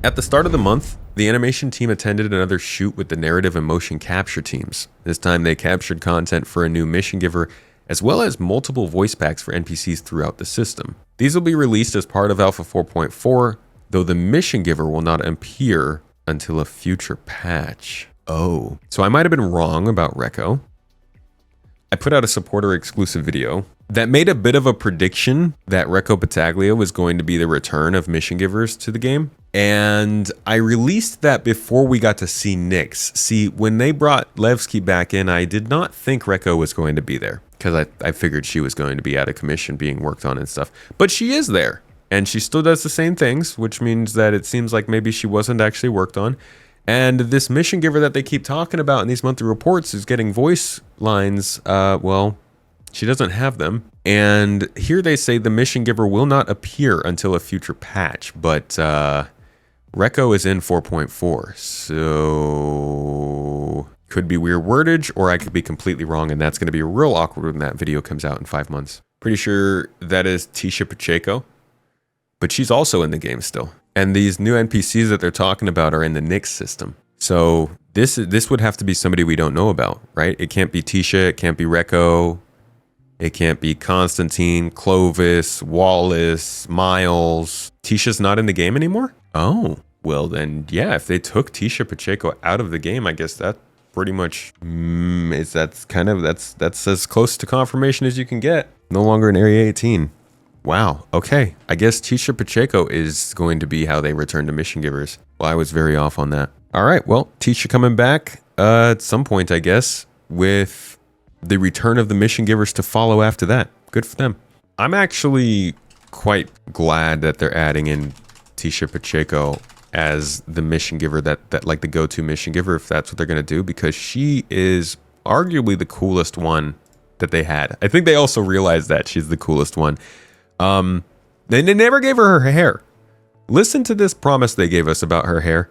At the start of the month, the animation team attended another shoot with the narrative and motion capture teams. This time they captured content for a new mission giver, as well as multiple voice packs for NPCs throughout the system. These will be released as part of Alpha 4.4, though the mission giver will not appear until a future patch. Oh, so I might have been wrong about Recco. I put out a supporter exclusive video that made a bit of a prediction that Recco Battaglia was going to be the return of mission givers to the game. And I released that before we got to see Nyx. See, when they brought Levski back in, I did not think Recco was going to be there because I figured she was going to be out of commission being worked on and stuff. But she is there and she still does the same things, which means that it seems like maybe she wasn't actually worked on. And this mission giver that they keep talking about in these monthly reports is getting voice lines. Well, she doesn't have them. And here they say the mission giver will not appear until a future patch. But Recco is in 4.4. So could be weird wordage, or I could be completely wrong. And that's going to be real awkward when that video comes out in 5 months. Pretty sure that is Tisha Pacheco. But she's also in the game still. And these new NPCs that they're talking about are in the Nyx system. So this would have to be somebody we don't know about, right? It can't be Tisha, it can't be Recco, it can't be Constantine, Clovis, Wallace, Miles. Tisha's not in the game anymore? Oh, well then, yeah, if they took Tisha Pacheco out of the game, I guess that pretty much that's as close to confirmation as you can get. No longer in Area 18. Wow, okay. I guess Tisha Pacheco is going to be how they return to mission givers. Well, I was very off on that. All right, well, Tisha coming back at some point, I guess, with the return of the mission givers to follow after that. Good for them. I'm actually quite glad that they're adding in Tisha Pacheco as the mission giver, that like the go-to mission giver, if that's what they're going to do, because she is arguably the coolest one that they had. I think they also realized that she's the coolest one. They never gave her hair. Listen to this promise they gave us about her hair.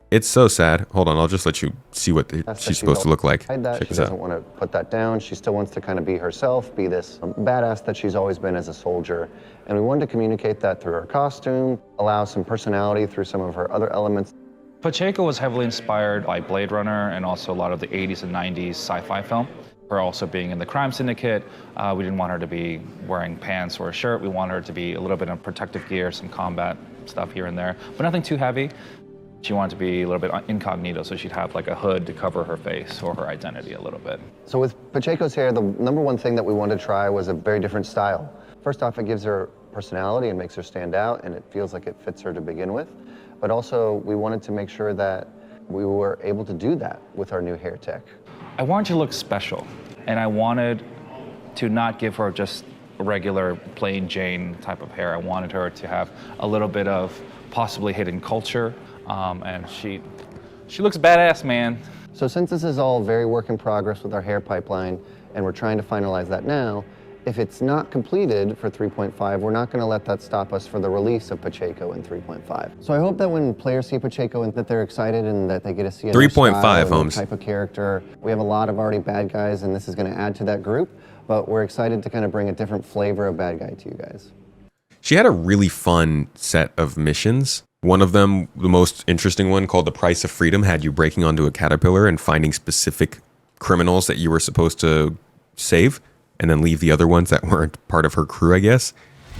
It's so sad. Hold on, I'll just let you see what she's supposed to look like. She doesn't want to put that down. She still wants to kind of be herself, be this badass that she's always been as a soldier. And we wanted to communicate that through her costume, allow some personality through some of her other elements. Pacheco was heavily inspired by Blade Runner and also a lot of the 80s and 90s sci-fi film. Her also being in the crime syndicate, we didn't want her to be wearing pants or a shirt. We wanted her to be a little bit of protective gear, some combat stuff here and there, but nothing too heavy. She wanted to be a little bit incognito, so she'd have like a hood to cover her face or her identity a little bit. So with Pacheco's hair, the number one thing that we wanted to try was a very different style. First off, it gives her personality and makes her stand out, and it feels like it fits her to begin with. But also, we wanted to make sure that we were able to do that with our new hair tech. I wanted to look special, and I wanted to not give her just a regular plain Jane type of hair. I wanted her to have a little bit of possibly hidden culture, and she looks badass, man. So since this is all very work in progress with our hair pipeline, and we're trying to finalize that now, if it's not completed for 3.5, we're not going to let that stop us for the release of Pacheco in 3.5. So I hope that when players see Pacheco and that they're excited and that they get to see a 3.5 Holmes type of character. We have a lot of already bad guys, and this is going to add to that group, but we're excited to kind of bring a different flavor of bad guy to you guys. She had a really fun set of missions. One of them, the most interesting one, called The Price of Freedom, had you breaking onto a caterpillar and finding specific criminals that you were supposed to save, and then leave the other ones that weren't part of her crew, I guess.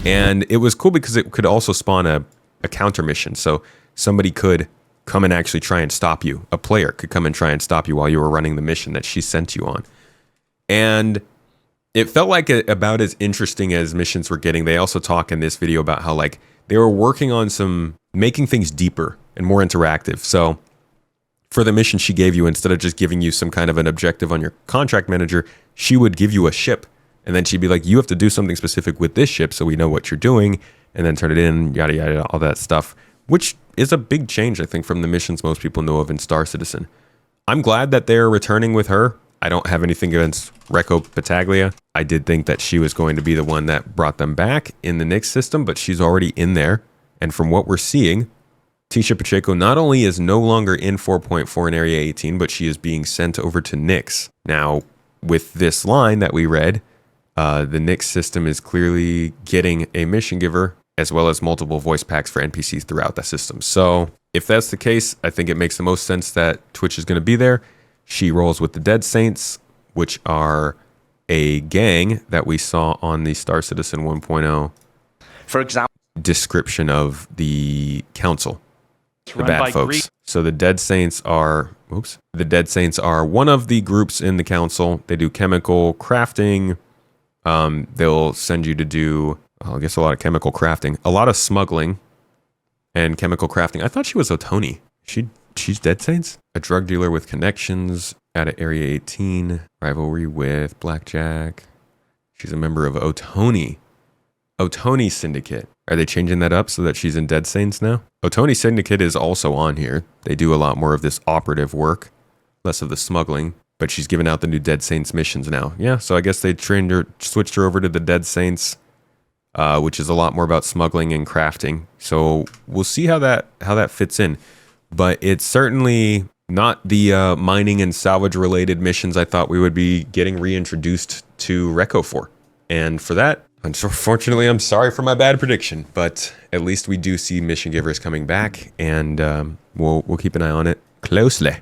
And it was cool because it could also spawn a counter mission. So somebody could come and actually try and stop you. A player could come and try and stop you while you were running the mission that she sent you on. And it felt like about as interesting as missions were getting. They also talk in this video about how like they were working on making things deeper and more interactive. So for the mission she gave you, instead of just giving you some kind of an objective on your contract manager, she would give you a ship. And then she'd be like, you have to do something specific with this ship so we know what you're doing, and then turn it in, yada, yada, all that stuff, which is a big change, I think, from the missions most people know of in Star Citizen. I'm glad that they're returning with her. I don't have anything against Recco Battaglia. I did think that she was going to be the one that brought them back in the Nyx system, but she's already in there. And from what we're seeing, Tisha Pacheco not only is no longer in 4.4 in Area 18, but she is being sent over to Nyx. Now, with this line that we read, the Nyx system is clearly getting a mission giver, as well as multiple voice packs for NPCs throughout the system. So if that's the case, I think it makes the most sense that Twitch is going to be there. She rolls with the Dead Saints, which are a gang that we saw on the Star Citizen 1.0 For example, description of the council, the run bad by folks. So the Dead Saints are, the Dead Saints are one of the groups in the council. They do chemical crafting. They'll send you to do, I guess, a lot of chemical crafting, a lot of smuggling and chemical crafting. I thought she was Otoni. She's Dead Saints? A drug dealer with connections out of Area 18, rivalry with Blackjack. She's a member of Otoni Syndicate. Are they changing that up so that she's in Dead Saints now? Otoni Syndicate is also on here. They do a lot more of this operative work, less of the smuggling, but she's giving out the new Dead Saints missions now. Yeah, so I guess they switched her over to the Dead Saints, which is a lot more about smuggling and crafting. So we'll see how that fits in. But it's certainly not the mining and salvage related missions I thought we would be getting reintroduced to Recco for. And for that, unfortunately, I'm sorry for my bad prediction, but at least we do see mission givers coming back, and we'll keep an eye on it closely.